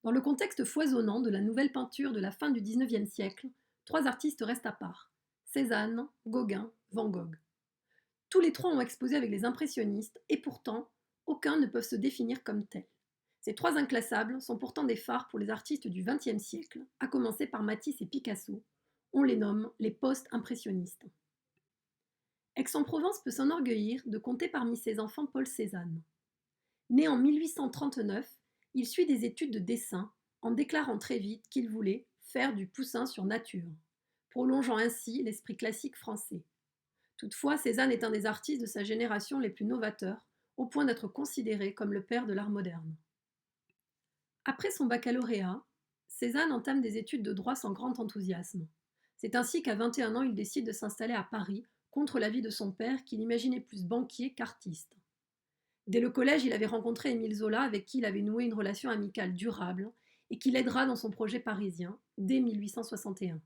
Dans le contexte foisonnant de la nouvelle peinture de la fin du XIXe siècle, trois artistes restent à part: Cézanne, Gauguin, Van Gogh. Tous les trois ont exposé avec les impressionnistes et pourtant, aucun ne peut se définir comme tel. Ces trois inclassables sont pourtant des phares pour les artistes du XXe siècle, à commencer par Matisse et Picasso. On les nomme les post-impressionnistes. Aix-en-Provence peut s'enorgueillir de compter parmi ses enfants Paul Cézanne. Né en 1839, il suit des études de dessin en déclarant très vite qu'il voulait faire du Poussin sur nature, prolongeant ainsi l'esprit classique français. Toutefois, Cézanne est un des artistes de sa génération les plus novateurs, au point d'être considéré comme le père de l'art moderne. Après son baccalauréat, Cézanne entame des études de droit sans grand enthousiasme. C'est ainsi qu'à 21 ans, il décide de s'installer à Paris, contre l'avis de son père qu'il imaginait plus banquier qu'artiste. Dès le collège, il avait rencontré Émile Zola, avec qui il avait noué une relation amicale durable et qui l'aidera dans son projet parisien dès 1861.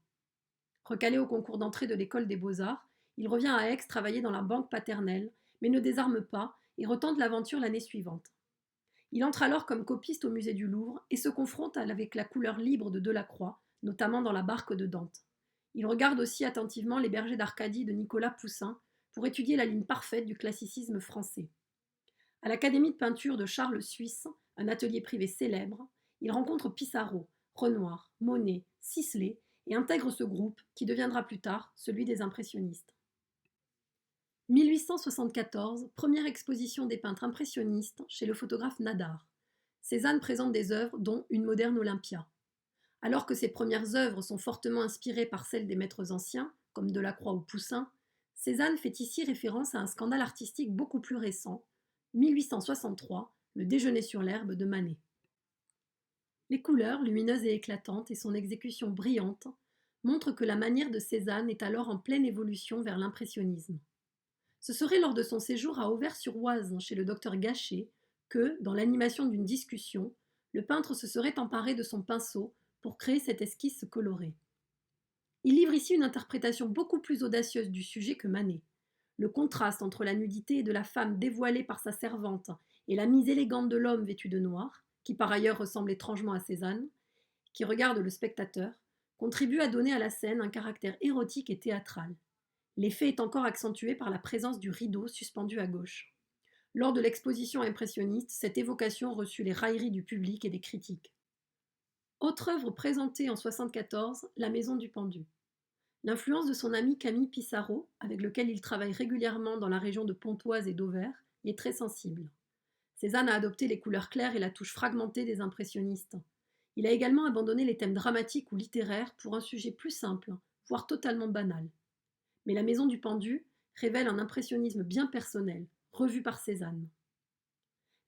Recalé au concours d'entrée de l'école des beaux-arts, il revient à Aix travailler dans la banque paternelle, mais ne désarme pas et retente l'aventure l'année suivante. Il entre alors comme copiste au musée du Louvre et se confronte avec la couleur libre de Delacroix, notamment dans la barque de Dante. Il regarde aussi attentivement les bergers d'Arcadie de Nicolas Poussin pour étudier la ligne parfaite du classicisme français. À l'Académie de peinture de Charles Suisse, un atelier privé célèbre, il rencontre Pissarro, Renoir, Monet, Sisley et intègre ce groupe qui deviendra plus tard celui des impressionnistes. 1874, première exposition des peintres impressionnistes chez le photographe Nadar. Cézanne présente des œuvres dont Une moderne Olympia. Alors que ses premières œuvres sont fortement inspirées par celles des maîtres anciens, comme Delacroix ou Poussin, Cézanne fait ici référence à un scandale artistique beaucoup plus récent, 1863, Le déjeuner sur l'herbe de Manet. Les couleurs, lumineuses et éclatantes, et son exécution brillante montrent que la manière de Cézanne est alors en pleine évolution vers l'impressionnisme. Ce serait lors de son séjour à Auvers-sur-Oise chez le docteur Gachet que, dans l'animation d'une discussion, le peintre se serait emparé de son pinceau pour créer cette esquisse colorée. Il livre ici une interprétation beaucoup plus audacieuse du sujet que Manet. Le contraste entre la nudité de la femme dévoilée par sa servante et la mise élégante de l'homme vêtu de noir, qui par ailleurs ressemble étrangement à Cézanne, qui regarde le spectateur, contribue à donner à la scène un caractère érotique et théâtral. L'effet est encore accentué par la présence du rideau suspendu à gauche. Lors de l'exposition impressionniste, cette évocation reçut les railleries du public et des critiques. Autre œuvre présentée en 1974, La Maison du Pendu. L'influence de son ami Camille Pissarro, avec lequel il travaille régulièrement dans la région de Pontoise et d'Auvers, y est très sensible. Cézanne a adopté les couleurs claires et la touche fragmentée des impressionnistes. Il a également abandonné les thèmes dramatiques ou littéraires pour un sujet plus simple, voire totalement banal. Mais La Maison du Pendu révèle un impressionnisme bien personnel, revu par Cézanne.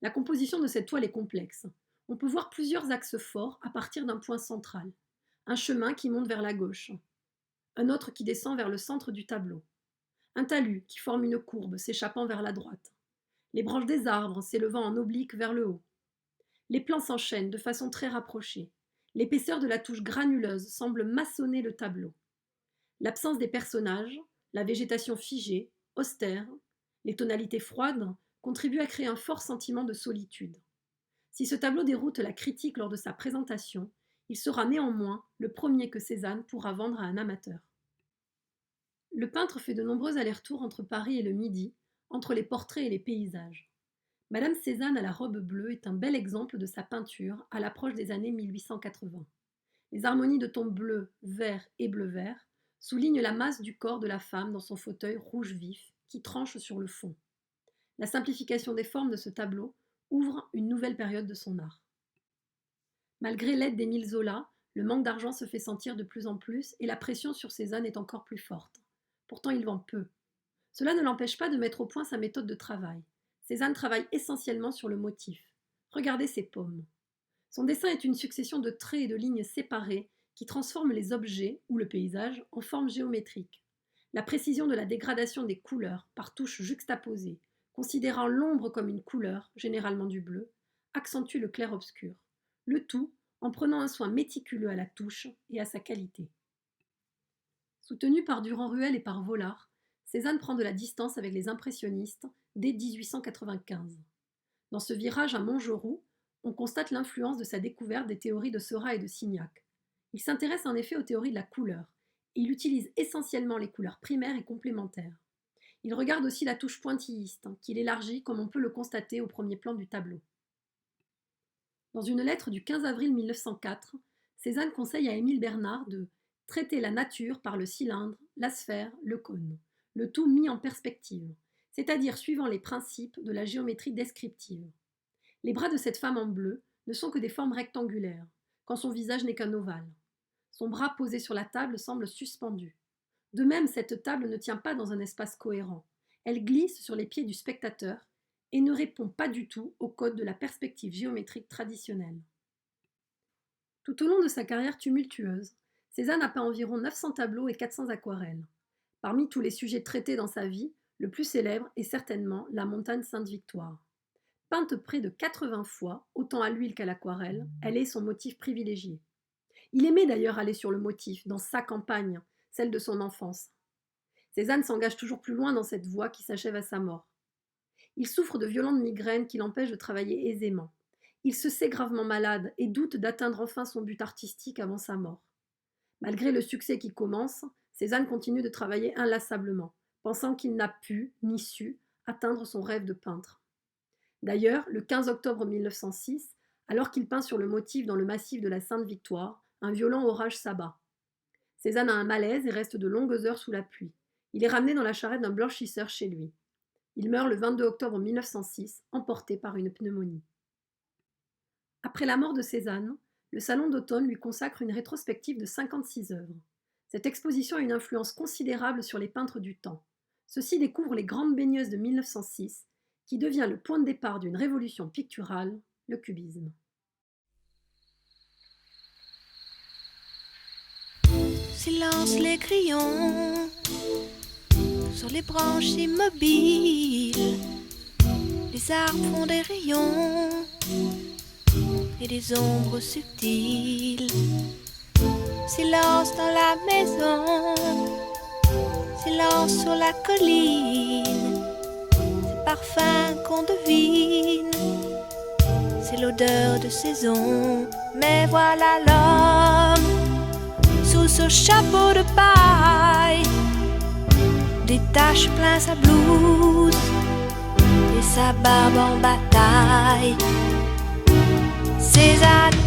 La composition de cette toile est complexe. On peut voir plusieurs axes forts à partir d'un point central. Un chemin qui monte vers la gauche, un autre qui descend vers le centre du tableau, un talus qui forme une courbe s'échappant vers la droite, les branches des arbres s'élevant en oblique vers le haut. Les plans s'enchaînent de façon très rapprochée. L'épaisseur de la touche granuleuse semble maçonner le tableau. L'absence des personnages, la végétation figée, austère, les tonalités froides contribuent à créer un fort sentiment de solitude. Si ce tableau déroute la critique lors de sa présentation, il sera néanmoins le premier que Cézanne pourra vendre à un amateur. Le peintre fait de nombreux allers-retours entre Paris et le Midi, entre les portraits et les paysages. Madame Cézanne à la robe bleue est un bel exemple de sa peinture à l'approche des années 1880. Les harmonies de tons bleu, vert et bleu-vert soulignent la masse du corps de la femme dans son fauteuil rouge vif qui tranche sur le fond. La simplification des formes de ce tableau ouvre une nouvelle période de son art. Malgré l'aide d'Émile Zola, le manque d'argent se fait sentir de plus en plus et la pression sur Cézanne est encore plus forte. Pourtant, il vend peu. Cela ne l'empêche pas de mettre au point sa méthode de travail. Cézanne travaille essentiellement sur le motif. Regardez ses paumes. Son dessin est une succession de traits et de lignes séparées qui transforment les objets ou le paysage en formes géométriques. La précision de la dégradation des couleurs par touches juxtaposées, considérant l'ombre comme une couleur, généralement du bleu, accentue le clair-obscur. Le tout en prenant un soin méticuleux à la touche et à sa qualité. Soutenu par Durand-Ruel et par Vollard, Cézanne prend de la distance avec les impressionnistes dès 1895. Dans ce virage à Montgeroux, on constate l'influence de sa découverte des théories de Seurat et de Signac. Il s'intéresse en effet aux théories de la couleur, et il utilise essentiellement les couleurs primaires et complémentaires. Il regarde aussi la touche pointilliste, qu'il élargit comme on peut le constater au premier plan du tableau. Dans une lettre du 15 avril 1904, Cézanne conseille à Émile Bernard de traiter la nature par le cylindre, la sphère, le cône, le tout mis en perspective, c'est-à-dire suivant les principes de la géométrie descriptive. Les bras de cette femme en bleu ne sont que des formes rectangulaires, quand son visage n'est qu'un ovale. Son bras posé sur la table semble suspendu. De même, cette table ne tient pas dans un espace cohérent. Elle glisse sur les pieds du spectateur et ne répond pas du tout au code de la perspective géométrique traditionnelle. Tout au long de sa carrière tumultueuse, Cézanne a peint environ 900 tableaux et 400 aquarelles. Parmi tous les sujets traités dans sa vie, le plus célèbre est certainement la montagne Sainte-Victoire. Peinte près de 80 fois, autant à l'huile qu'à l'aquarelle, elle est son motif privilégié. Il aimait d'ailleurs aller sur le motif, dans sa campagne, celle de son enfance. Cézanne s'engage toujours plus loin dans cette voie qui s'achève à sa mort. Il souffre de violentes migraines qui l'empêchent de travailler aisément. Il se sait gravement malade et doute d'atteindre enfin son but artistique avant sa mort. Malgré le succès qui commence, Cézanne continue de travailler inlassablement, pensant qu'il n'a pu, ni su, atteindre son rêve de peintre. D'ailleurs, le 15 octobre 1906, alors qu'il peint sur le motif dans le massif de la Sainte-Victoire, un violent orage s'abat. Cézanne a un malaise et reste de longues heures sous la pluie. Il est ramené dans la charrette d'un blanchisseur chez lui. Il meurt le 22 octobre 1906, emporté par une pneumonie. Après la mort de Cézanne, le Salon d'automne lui consacre une rétrospective de 56 œuvres. Cette exposition a une influence considérable sur les peintres du temps. Ceux-ci découvrent les grandes baigneuses de 1906, qui devient le point de départ d'une révolution picturale, le cubisme. Silence les crayons sur les branches immobiles. Les arbres font des rayons et des ombres subtiles. Silence dans la maison, silence sur la colline. C'est parfum qu'on devine, c'est l'odeur de saison. Mais voilà l'homme sous ce chapeau de paille, des taches plein sa blouse et sa barbe en bataille. Cézanne